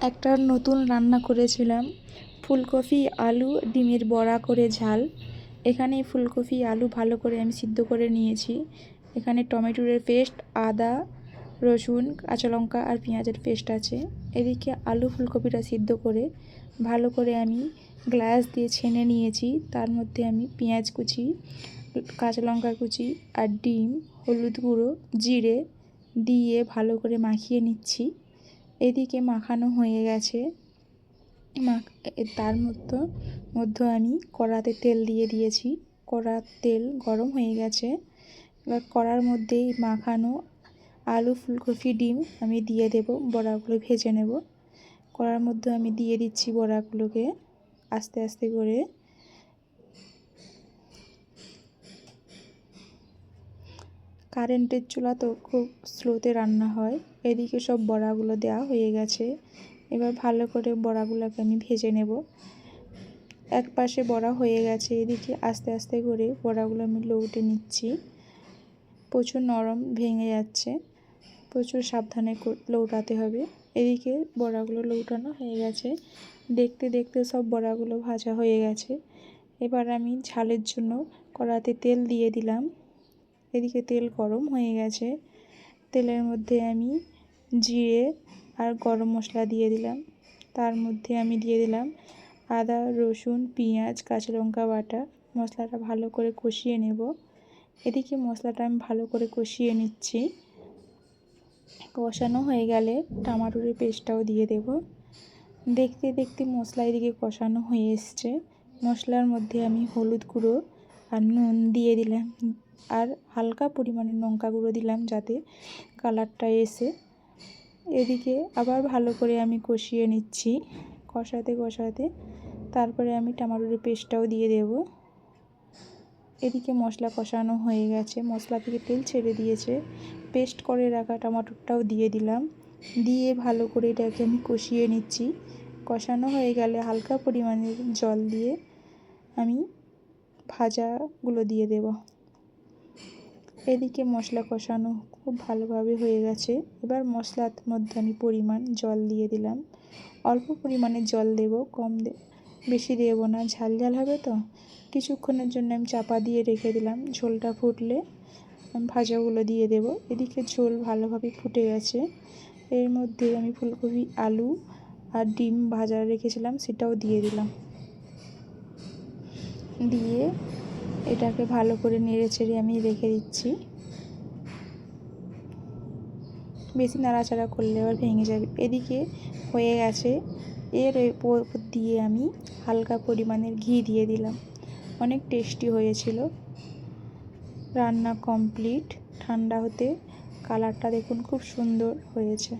একটা নতুন রান্না করেছিলাম, ফুলকপি আলু ডিমের বড়া করে ঝাল। এখানে ফুলকপি আলু ভালো করে আমি সিদ্ধ করে নিয়েছি। এখানে টমেটোর পেস্ট, আদা, রসুন, কাঁচা লঙ্কা আর পেঁয়াজের পেস্ট আছে। এদিকে আলু ফুলকপিটা সিদ্ধ করে ভালো করে আমি গ্লাস দিয়ে ছেনে নিয়েছি। তার মধ্যে আমি পেঁয়াজ কুচি, কাঁচা লঙ্কা কুচি আর ডিম, হলুদ গুঁড়ো, জিরে দিয়ে ভালো করে মাখিয়ে নিচ্ছি। এদিকে মাখানো হয়ে গেছে। তার মধ্যে আমি কড়াতে তেল দিয়ে দিয়েছি। কড়ার তেল গরম হয়ে গেছে। এবার কড়ার মধ্যেই মাখানো আলু ফুলকপি ডিম আমি দিয়ে দেব, বড়াগুলো ভেজে নেব। কড়ার মধ্যে আমি দিয়ে দিচ্ছি বড়াগুলোকে আস্তে আস্তে করে। কারেন্টের চুলা তো খুব স্লোতে রান্না হয়। এদিকে সব বড়াগুলো দেওয়া হয়ে গেছে। এবার ভালো করে বড়াগুলোকে আমি ভেজে নেব। এক পাশে বড়া হয়ে গেছে, এদিকে আস্তে আস্তে করে বড়াগুলো আমি লউটে নিচ্ছি। প্রচুর নরম, ভেঙে যাচ্ছে, প্রচুর সাবধানে লউটাতে হবে। এদিকে বড়াগুলো লউটানো হয়ে গেছে। দেখতে দেখতে সব বড়াগুলো ভাজা হয়ে গেছে। এবার আমি ঝালের জন্য কড়াতে তেল দিয়ে দিলাম। এদিকে তেল গরম হয়ে গেছে। তেলের মধ্যে আমি জিরে আর গরম মশলা দিয়ে দিলাম। তার মধ্যে আমি দিয়ে দিলাম আদা, রসুন, পেঁয়াজ, কাঁচা লঙ্কা বাটা। মশলাটা ভালো করে কষিয়ে নেব। এদিকে মশলাটা আমি ভালো করে কষিয়ে নিচ্ছি। কষানো হয়ে গেলে টমেটোর পেস্টটাও দিয়ে দেব। দেখতে দেখতে মশলা এদিকে কষানো হয়ে এসছে। মশলার মধ্যে আমি হলুদ গুঁড়ো আর নুন দিয়ে দিলাম, আর হালকা পরিমাণে লঙ্কা গুঁড়ো দিলাম যাতে কালারটা এসে। এদিকে আবার ভালো করে আমি কষিয়ে নিচ্ছি। কষাতে কষাতে তারপরে আমি টমেটোর পেস্টটাও দিয়ে দেব। এদিকে মশলা কষানো হয়ে গেছে, মশলা থেকে তেল ছেড়ে দিয়েছে। পেস্ট করে রাখা টমেটোটাও দিয়ে দিলাম। দিয়ে ভালো করে এটাকে আমি কষিয়ে নিচ্ছি। কষানো হয়ে গেলে হালকা পরিমাণে জল দিয়ে আমি ভাজাগুলো দিয়ে দেব। এদিকে মশলা কষানো খুব ভালোভাবে হয়ে গেছে। এবার মশলার মধ্যে আমি পরিমাণ জল দিয়ে দিলাম। অল্প পরিমাণে জল দেব, বেশি দেব না, ঝাল ঝাল হবে তো। কিছুক্ষণের জন্য আমি চাপা দিয়ে রেখে দিলাম। ঝোলটা ফুটলে ভাজাগুলো দিয়ে দেব। এদিকে ঝোল ভালোভাবে ফুটে গেছে। এর মধ্যে আমি ফুলকপি আলু আর ডিম ভাজা রেখেছিলাম সেটাও দিয়ে দিলাম। দিয়ে এটাকে ভালো করে নেড়ে চেড়ে আমি রেখে দিচ্ছি। বেশি নাড়াচাড়া করলে আবার ভেঙে যাবে। এদিকে হয়ে গেছে। এর উপর দিয়ে আমি হালকা পরিমাণের ঘি দিয়ে দিলাম। অনেক টেস্টি হয়েছিল। রান্না কমপ্লিট। ঠান্ডা হতে কালারটা দেখুন খুব সুন্দর হয়েছে।